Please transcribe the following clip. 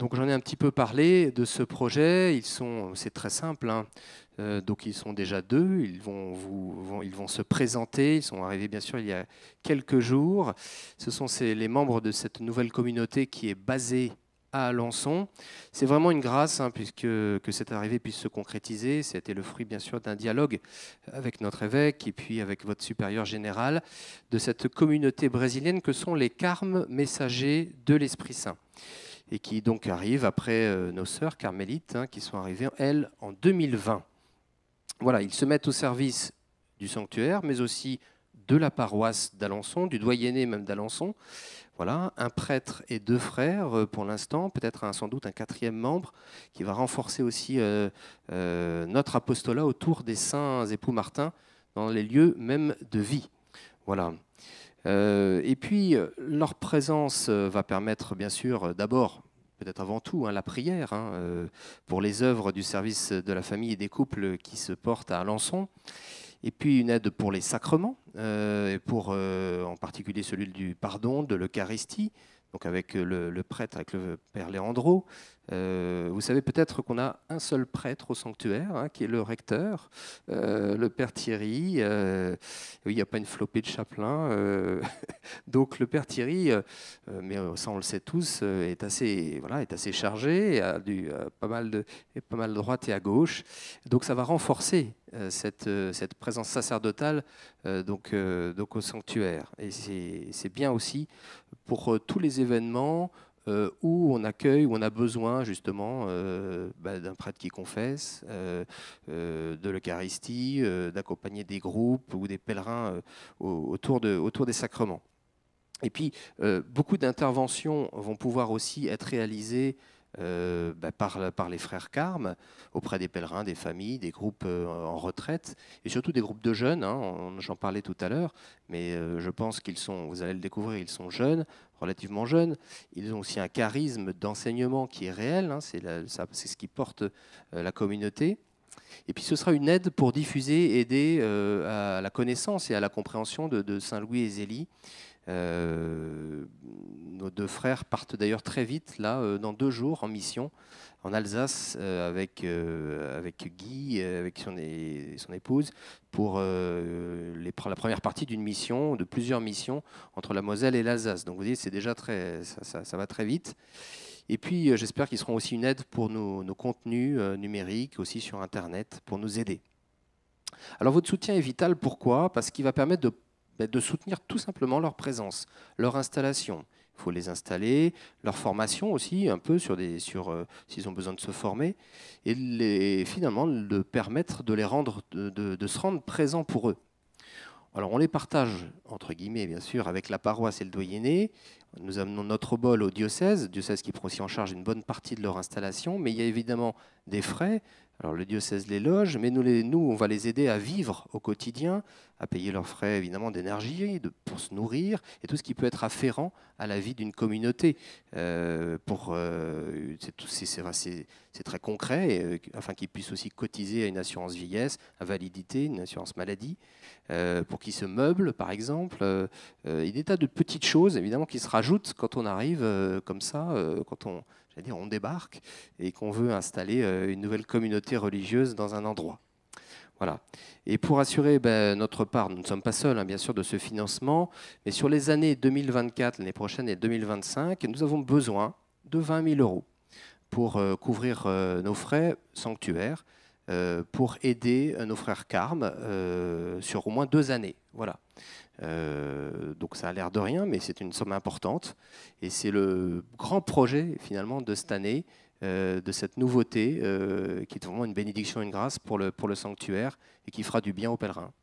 Donc j'en ai un petit peu parlé de ce projet. C'est très simple, hein. Donc ils sont déjà deux. Ils vont se présenter. Ils sont arrivés bien sûr il y a quelques jours. Ce sont les membres de cette nouvelle communauté qui est basée à Alençon. C'est vraiment une grâce, hein, puisque que cette arrivée puisse se concrétiser. C'était le fruit bien sûr d'un dialogue avec notre évêque et puis avec votre supérieur général de cette communauté brésilienne que sont les carmes messagers de l'Esprit Saint, et qui donc arrivent après nos sœurs carmélites, hein, qui sont arrivées, elles, en 2020. Voilà, ils se mettent au service du sanctuaire, mais aussi de la paroisse d'Alençon, du doyenné même d'Alençon. Voilà, un prêtre et deux frères pour l'instant, peut-être sans doute un quatrième membre qui va renforcer aussi notre apostolat autour des saints époux Martin dans les lieux même de vie. Voilà. Et puis, leur présence va permettre, bien sûr, d'abord, peut-être avant tout, hein, la prière, hein, pour les œuvres du service de la famille et des couples qui se portent à Alençon. Et puis une aide pour les sacrements, et pour en particulier celui du pardon, de l'Eucharistie, donc avec le prêtre, avec le père Léandro. Vous savez peut-être qu'on a un seul prêtre au sanctuaire, hein, qui est le recteur, le père Thierry. Oui, il n'y a pas une flopée de chapelains. Donc le père Thierry, mais ça on le sait tous, est assez chargé, pas mal de droite et à gauche. Donc ça va renforcer cette présence sacerdotale donc au sanctuaire. Et c'est bien aussi pour tous les événements où on accueille, où on a besoin justement d'un prêtre qui confesse, de l'Eucharistie, d'accompagner des groupes ou des pèlerins autour des sacrements. Et puis, beaucoup d'interventions vont pouvoir aussi être réalisées par les frères carmes, auprès des pèlerins, des familles, des groupes en retraite, et surtout des groupes de jeunes, hein, j'en parlais tout à l'heure, mais je pense vous allez le découvrir, ils sont jeunes, relativement jeunes. Ils ont aussi un charisme d'enseignement qui est réel, hein, c'est ce qui porte la communauté. Et puis ce sera une aide pour diffuser, aider à la connaissance et à la compréhension de Saint Louis et Zélie. Nos deux frères partent d'ailleurs très vite, là, dans 2 jours, en mission, en Alsace, avec Guy, avec son épouse, pour la première partie d'une mission, de plusieurs missions, entre la Moselle et l'Alsace. Donc vous voyez, c'est déjà ça va très vite. Et puis j'espère qu'ils seront aussi une aide pour nos contenus numériques, aussi sur Internet, pour nous aider. Alors votre soutien est vital, pourquoi? Parce qu'il va permettre de soutenir tout simplement leur présence, leur installation. Il faut les installer, leur formation aussi, un peu s'ils ont besoin de se former, et finalement de permettre de se rendre présents pour eux. Alors on les partage, entre guillemets bien sûr, avec la paroisse et le doyenné. Nous amenons notre bol au diocèse qui prend aussi en charge une bonne partie de leur installation, mais il y a évidemment des frais. Alors le diocèse les loge, mais nous, on va les aider à vivre au quotidien, à payer leurs frais évidemment d'énergie, pour se nourrir, et tout ce qui peut être afférent à la vie d'une communauté. C'est très concret, afin qu'ils puissent aussi cotiser à une assurance vieillesse, invalidité, une assurance maladie, pour qu'ils se meublent par exemple. Il y a des tas de petites choses évidemment qui se rajoutent quand on arrive comme ça, quand on débarque et qu'on veut installer une nouvelle communauté religieuse dans un endroit. Voilà. Et pour assurer notre part, nous ne sommes pas seuls, hein, bien sûr, de ce financement, mais sur les années 2024, l'année prochaine et 2025, nous avons besoin de 20 000 € pour couvrir nos frais sanctuaires, pour aider nos frères carmes sur au moins 2 années. Voilà. Donc ça a l'air de rien, mais c'est une somme importante. Et c'est le grand projet finalement de cette année, de cette nouveauté, qui est vraiment une bénédiction, une grâce pour le sanctuaire et qui fera du bien aux pèlerins.